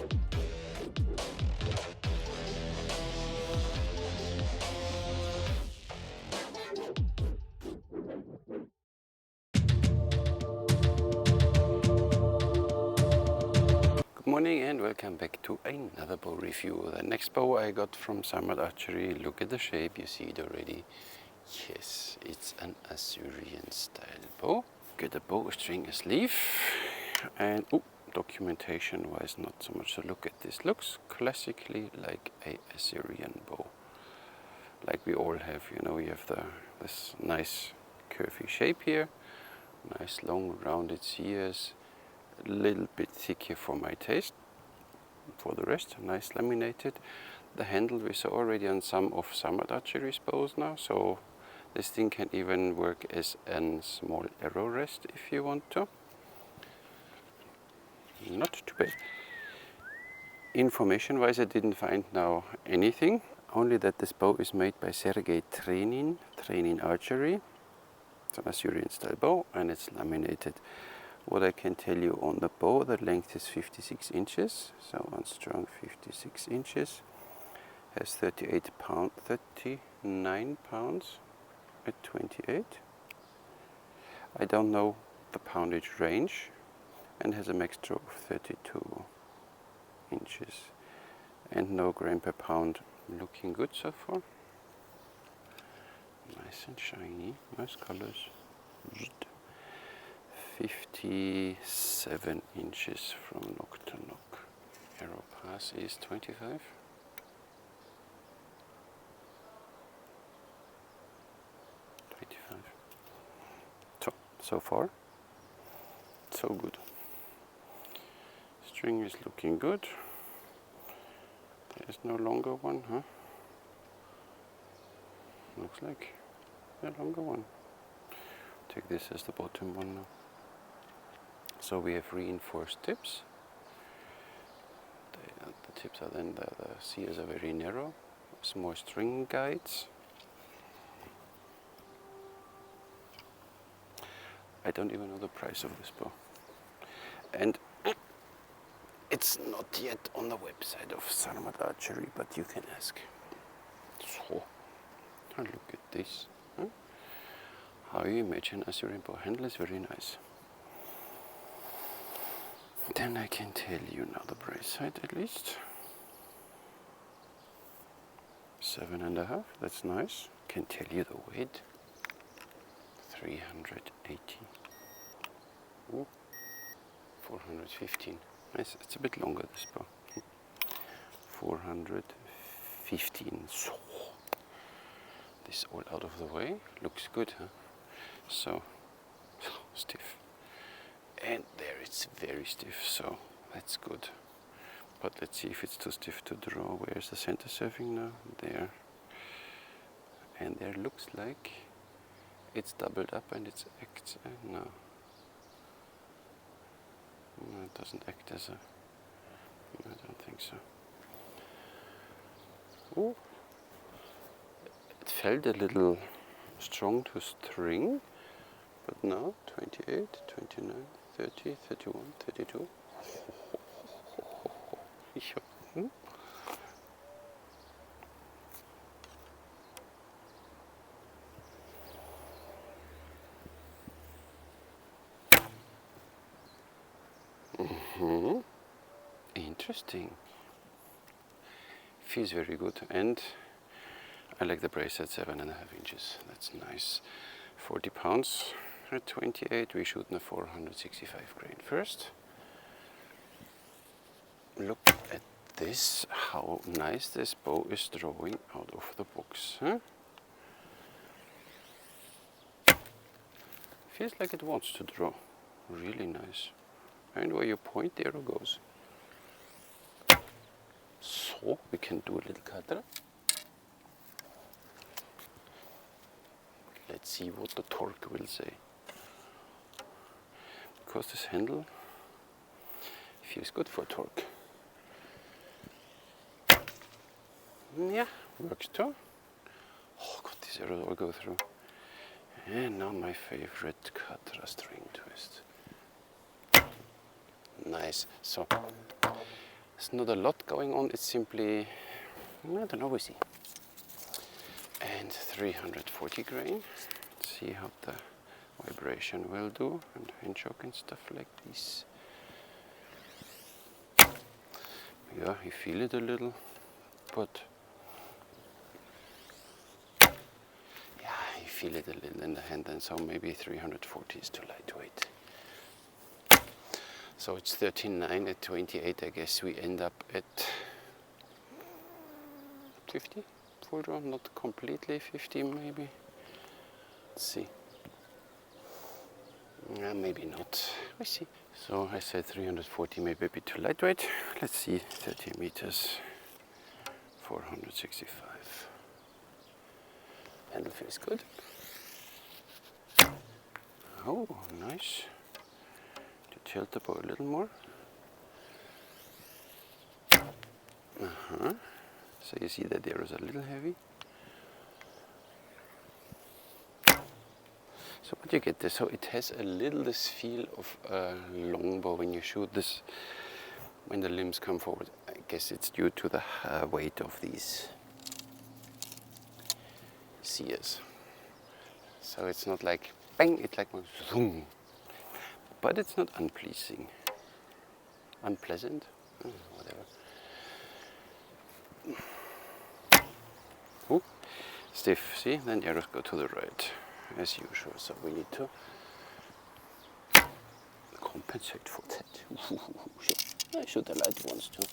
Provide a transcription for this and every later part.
Good morning and welcome back to another bow review. The next bow I got from Sarmat Archery. Look at the shape, you see it already. Yes, it's an Assyrian style bow. Get a bowstring, a sleeve, and documentation wise not so much to look at. This looks classically like a Assyrian bow, like we all have. You know, you have this nice curvy shape here, nice long rounded sears, a little bit thicker for my taste. For the rest, nice laminated. The handle we saw already on some of Sarmat Archery's bows now, so this thing can even work as a small arrow rest if you want to. Not too bad. Information wise I didn't find now anything, only that this bow is made by Trenin Archery. It's an Assyrian style bow and it's laminated. What I can tell you on the bow, the length is 56 inches, so on strong 56 inches. Has 39 pounds at 28. I don't know the poundage range, and has a max draw of 32 inches. And no gram per pound, looking good so far. Nice and shiny, nice colors. 57 inches from nock to nock. Arrow pass is 25. So far, so good. String is looking good. There's no longer one, huh? Looks like a longer one. Take this as the bottom one now. So we have reinforced tips. The tips are then, the sears are very narrow. Some more string guides. I don't even know the price of this bow. And it's not yet on the website of Sarmat Archery, but you can ask. So, look at this. Huh? How you imagine Assyrian bow handle is very nice. Then I can tell you now the price side at least. 7.5, that's nice. Can tell you the weight. 380. Ooh, 415. Nice, it's a bit longer this bow. 415. So, this all out of the way. Looks good, huh? So stiff. And there it's very stiff, so that's good. But let's see if it's too stiff to draw. Where's the center serving now? There. And there looks like it's doubled up and it acts, no, it doesn't act as a, I don't think so. Ooh. It felt a little strong to string, but now 28, 29, 30, 31, 32. Interesting. Feels very good, and I like the brace at 7.5 inches. That's nice. 40 pounds at 28. We shoot in a 465 grain. First, look at this. How nice this bow is drawing out of the box. Huh? Feels like it wants to draw. Really nice. And where you point, the arrow goes. So we can do a little cutter. Let's see what the torque will say. Because this handle feels good for torque. Yeah, works too. Oh god, these arrows all go through. And now my favorite cutter string twist. Nice. So There's not a lot going on, it's simply, I don't know, we see. And 340 grain. Let's see how the vibration will do, and hand choke and stuff like this. Yeah, you feel it a little, but yeah, you feel it a little in the hand, and so maybe 340 is too lightweight. So it's 13.9 at 28. I guess we end up at 50 full draw, not completely 50 maybe. Let's see. Maybe not. We see. So I said 340, maybe a bit too lightweight. Let's see. 30 meters, 465. Handle feels good. Oh, nice. To tilt the bow a little more. So you see that the arrow is a little heavy. So what you get there, so it has a little this feel of a longbow when you shoot this, when the limbs come forward. I guess it's due to the weight of these sears. So it's not like bang, it's like zoom. But it's not unpleasing. Unpleasant? Whatever. Ooh, stiff, see? Then the arrows go to the right, as usual. So we need to compensate for that. I shoot the light ones too.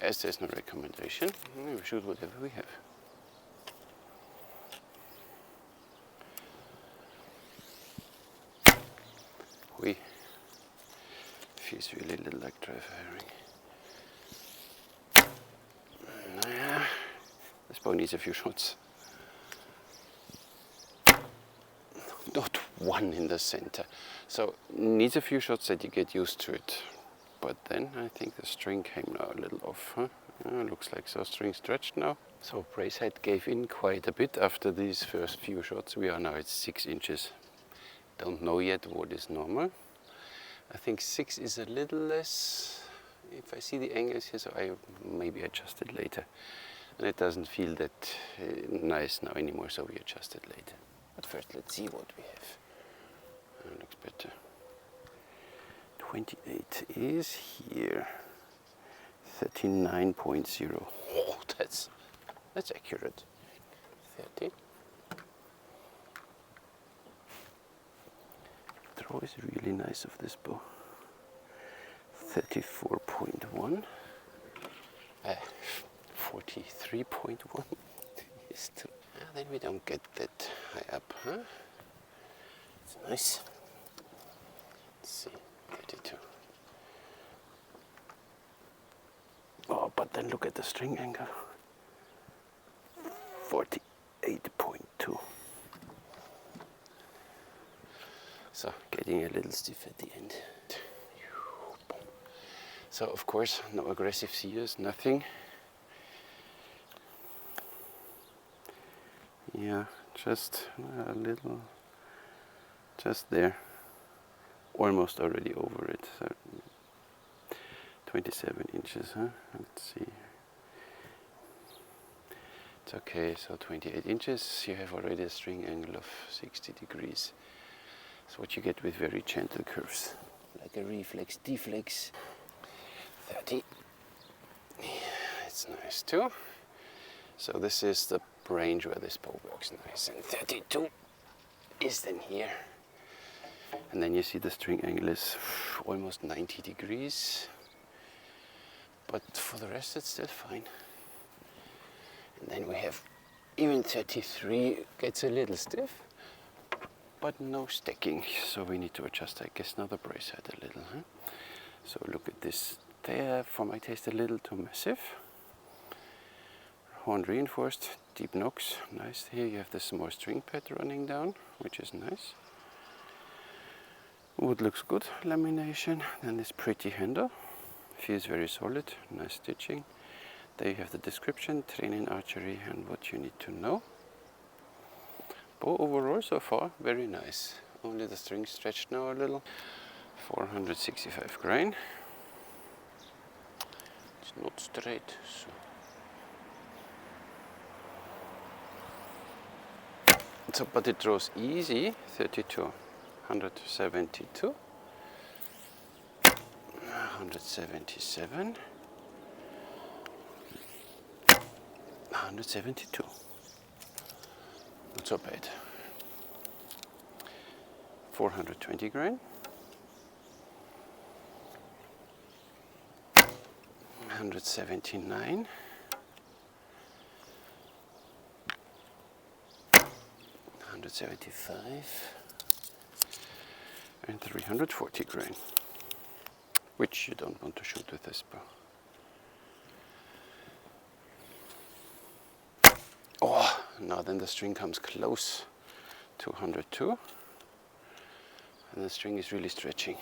As there's no recommendation, we shoot whatever we have. We feels really little like dry firing. Nah, this bow needs a few shots. Not one in the center. So needs a few shots that you get used to it. But then I think the string came now a little off. Huh? Looks like so string stretched now. So brace head gave in quite a bit after these first few shots. We are now at 6 inches. Don't know yet what is normal. I think 6 is a little less. If I see the angles here, so I maybe adjust it later. And it doesn't feel that nice now anymore, so we adjust it later. But first, let's see what we have. Looks better. 28 is here. 39.0. Oh, that's accurate. 30. Throw is really nice of this bow. 34.1. 43.1. Then we don't get that high up, huh? It's nice. Let's see, 32. Oh, but then look at the string angle. 48.2. So getting a little stiff at the end. So of course, no aggressive sears, nothing. Yeah, just a little, just there. Almost already over it. So 27 inches, huh? Let's see. It's okay, so 28 inches. You have already a string angle of 60 degrees. That's what you get with very gentle curves. Like a reflex, deflex. 30. It's nice too. So this is the range where this bow works nice. And 32 is then here. And then you see the string angle is almost 90 degrees. But for the rest it's still fine. And then we have even 33 gets a little stiff, but no stacking. So we need to adjust, I guess, now the brace head a little. Huh? So look at this. There, for my taste, a little too massive. Horn reinforced, deep nocks, nice. Here you have the small string pad running down, which is nice. Wood looks good, lamination. Then this pretty handle, feels very solid, nice stitching. There you have the description, training archery and what you need to know. Bow overall so far, very nice. Only the string stretched now a little. 465 grain. not straight. So, but it draws easy. 32, 172, 177, 172. Not so bad. 420 grain. 179. 175 and 340 grain, which you don't want to shoot with this bow. Oh, now then the string comes close to 102 and the string is really stretching.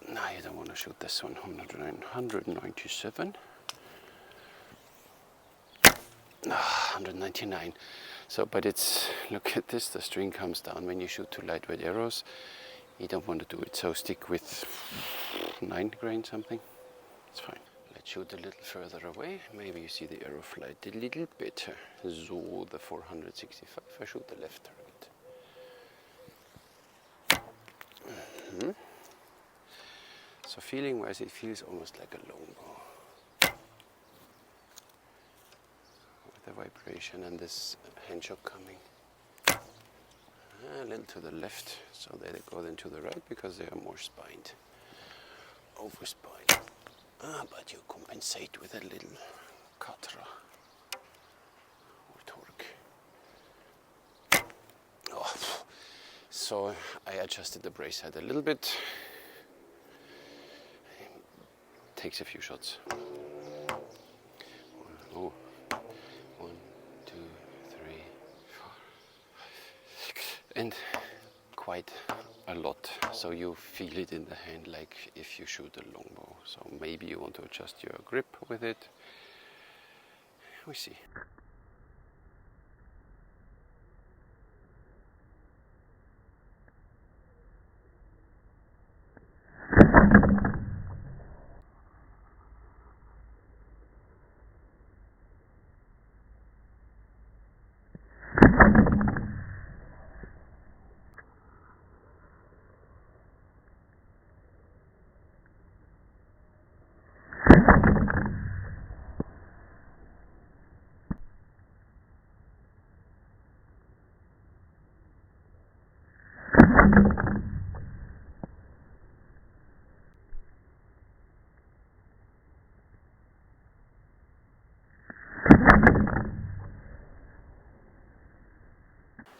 No, you don't want to shoot this one. 197, 199. So, but it's, look at this, the string comes down when you shoot two lightweight arrows. You don't want to do it, so stick with 9 grain something. It's fine. Let's shoot a little further away. Maybe you see the arrow flight a little better. So the 465, I shoot the left target. So feeling wise, it feels almost like a longbow. With the vibration and this hand shock coming. A little to the left, so they go then to the right because they are more spined. Over spined. But you compensate with a little katra or torque. Oh. So I adjusted the brace head a little bit. Takes a few shots. Oh. 1, 2, 3, 4, 5, 6, and quite a lot. So you feel it in the hand like if you shoot a longbow. So maybe you want to adjust your grip with it. We see.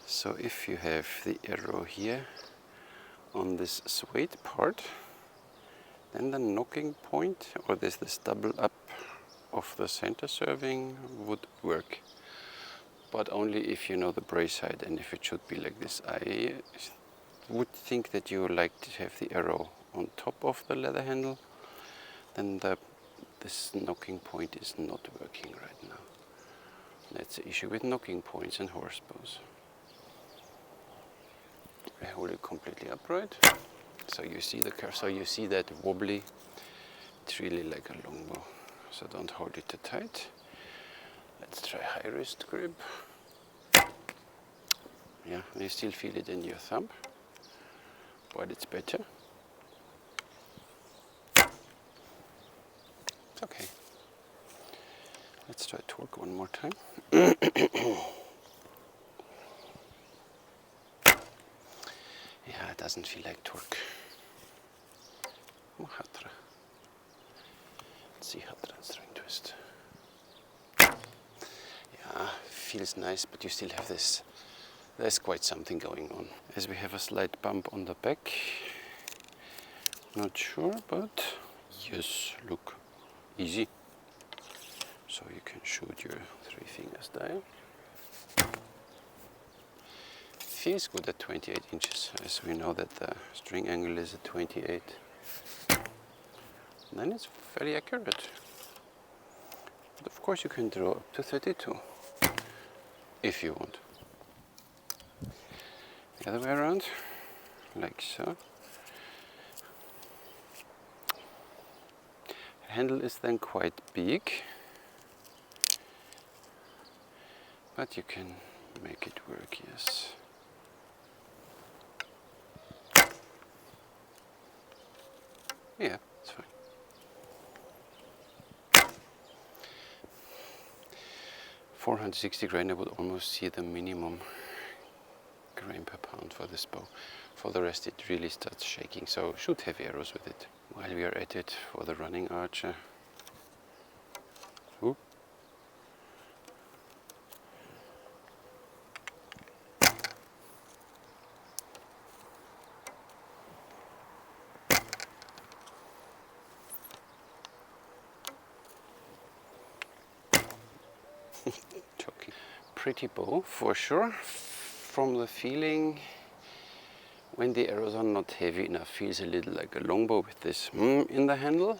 So if you have the arrow here on this suede part, then the knocking point, or this double up of the center serving would work. But only if you know the brace height and if it should be like this. I would think that you would like to have the arrow on top of the leather handle, then this knocking point is not working right now. That's the issue with knocking points and horse bows. I hold it completely upright, so you see the curve, so you see that wobbly. It's really like a longbow, so don't hold it too tight. Let's try high wrist grip. Yeah, you still feel it in your thumb, but it's better. It's okay. Let's try torque one more time. Yeah, it doesn't feel like torque. Oh, hatra. Let's see hatra and string twist. Yeah, feels nice, but you still have this. There's quite something going on. As we have a slight bump on the back. Not sure, but yes, look, easy. So you can shoot your 3 finger style. Feels good at 28 inches, as we know that the string angle is at 28. Then it's very accurate. But of course you can draw up to 32, if you want. The other way around, like so. It handle is then quite big, but you can make it work, yes. Yeah, it's fine. $460 grain, I would almost see the minimum grain per pound for this bow. For the rest it really starts shaking, so shoot heavy arrows with it. While we are at it, for the running archer. Ooh. Joking. Pretty bow for sure. From the feeling, when the arrows are not heavy enough, feels a little like a longbow with this in the handle,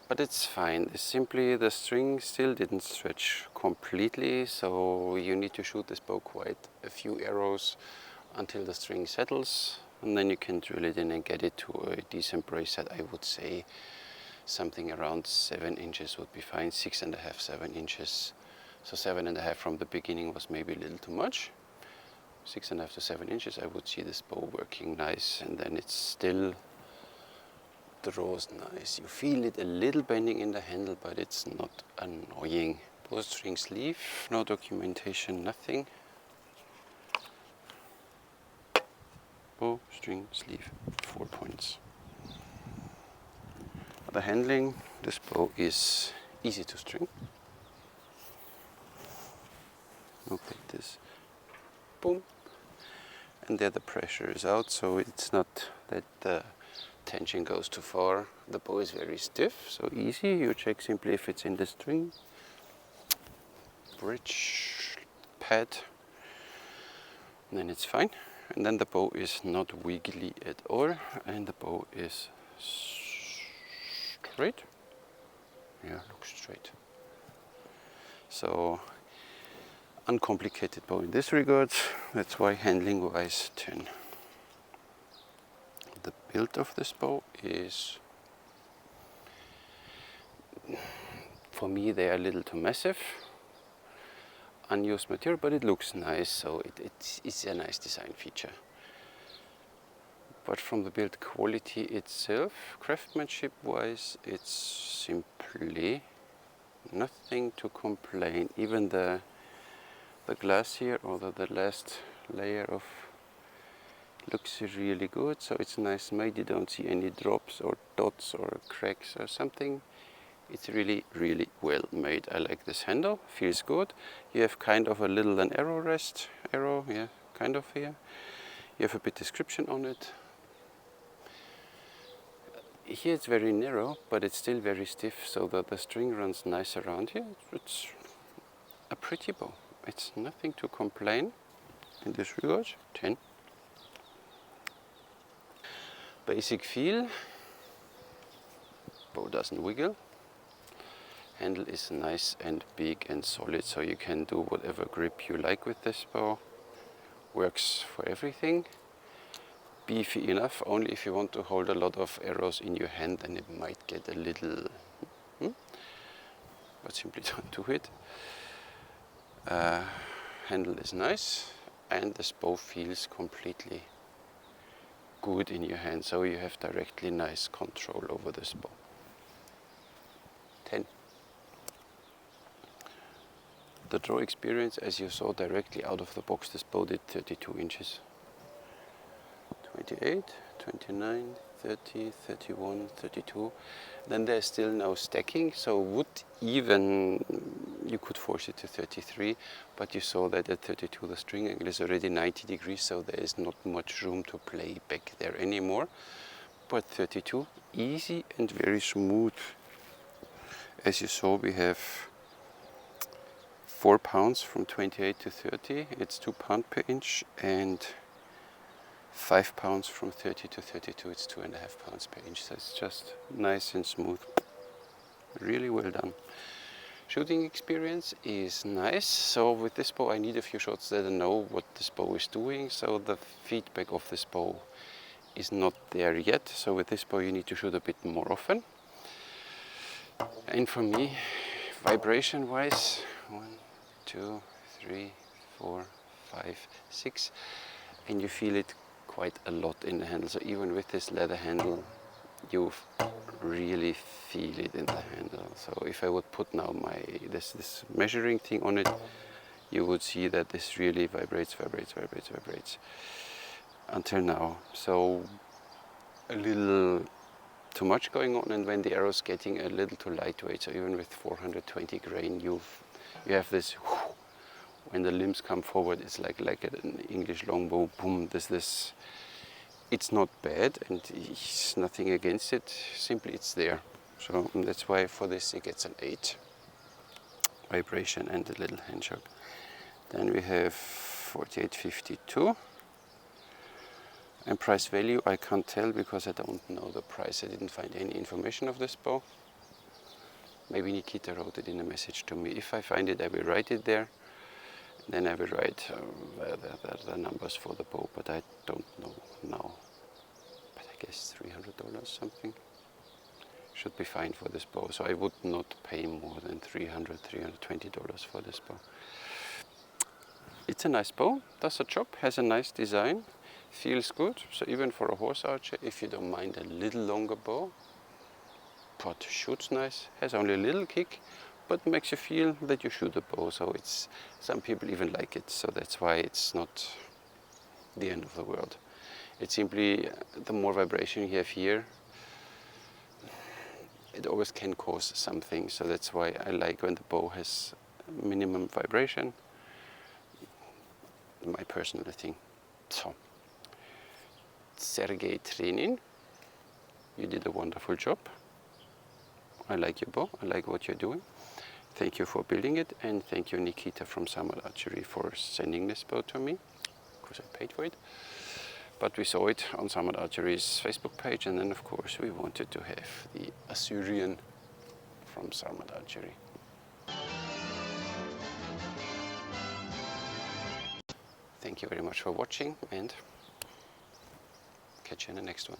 but it's fine. It's simply the string still didn't stretch completely, so you need to shoot this bow quite a few arrows until the string settles, and then you can drill it in and get it to a decent brace set. I would say something around 7 inches would be fine, 6.5, 7 inches. So 7.5 from the beginning was maybe a little too much. 6.5 to 7 inches, I would see this bow working nice, and then it still draws nice. You feel it a little bending in the handle, but it's not annoying. Bowstring sleeve, no documentation, nothing. Bowstring sleeve, 4 points. The handling, this bow is easy to string. Look like this. Boom. And there the pressure is out, so it's not that the tension goes too far. The bow is very stiff, so easy. You check simply if it's in the string. Bridge, pad, and then it's fine. And then the bow is not wiggly at all, and the bow is straight. Yeah, looks straight. So uncomplicated bow in this regard. That's why handling wise 10. The build of this bow is, for me, they are a little too massive. Unused material, but it looks nice, so it's a nice design feature. But from the build quality itself, craftsmanship wise, it's simply nothing to complain. Even the glass here, or the last layer of, looks really good, so it's nice made. You don't see any drops or dots or cracks or something. It's really, really well made. I like this handle, feels good. You have kind of a little an arrow rest, yeah, kind of here. You have a bit description on it. Here it's very narrow, but it's still very stiff, so that the string runs nice around here. It's a pretty bow. It's nothing to complain in this regard. 10. Basic feel. Bow doesn't wiggle. Handle is nice and big and solid, so you can do whatever grip you like with this bow. Works for everything. Beefy enough, only if you want to hold a lot of arrows in your hand, then it might get a little, but simply don't do it. Handle is nice, and this bow feels completely good in your hand, so you have directly nice control over this bow. 10. The draw experience, as you saw directly out of the box, this bow did 32 inches. 28, 29, 30, 31, 32. Then there's still no stacking, so would even, you could force it to 33, but you saw that at 32 the string angle is already 90 degrees, so there is not much room to play back there anymore. But 32, easy and very smooth. As you saw, we have 4 pounds from 28 to 30, it's 2 pounds per inch, and 5 pounds from 30 to 32, it's 2.5 pounds per inch, so it's just nice and smooth. Really well done. Shooting experience is nice, so with this bow I need a few shots that I know what this bow is doing, so the feedback of this bow is not there yet, so with this bow you need to shoot a bit more often. And for me, vibration wise, 1, 2, 3, 4, 5, 6, and you feel it quite a lot in the handle. So even with this leather handle, you really feel it in the handle. So if I would put now this measuring thing on it, you would see that this really vibrates until now. So a little too much going on, and when the arrow's getting a little too lightweight, so even with 420 grain, you have this whoosh, when the limbs come forward, it's like an English longbow, boom, this. It's not bad, and it's nothing against it, simply it's there. So that's why for this it gets an 8 vibration and a little hand shock. Then we have 4852. And price value I can't tell because I don't know the price. I didn't find any information of this bow. Maybe Nikita wrote it in a message to me. If I find it, I will write it there. Then I will write the numbers for the bow, but I don't know now. But I guess $300 something should be fine for this bow. So I would not pay more than $320 for this bow. It's a nice bow, does a job, has a nice design, feels good. So even for a horse archer, if you don't mind a little longer bow, but shoots nice, has only a little kick, but makes you feel that you shoot a bow. So it's, some people even like it, so that's why it's not the end of the world. It's simply the more vibration you have here, it always can cause something. So that's why I like when the bow has minimum vibration. My personal thing. So, Sergei Trenin, you did a wonderful job. I like your bow, I like what you're doing. Thank you for building it, and thank you Nikita from Sarmat Archery for sending this bow to me, because I paid for it. But we saw it on Sarmat Archery's Facebook page, and then of course we wanted to have the Assyrian from Sarmat Archery. Thank you very much for watching, and catch you in the next one.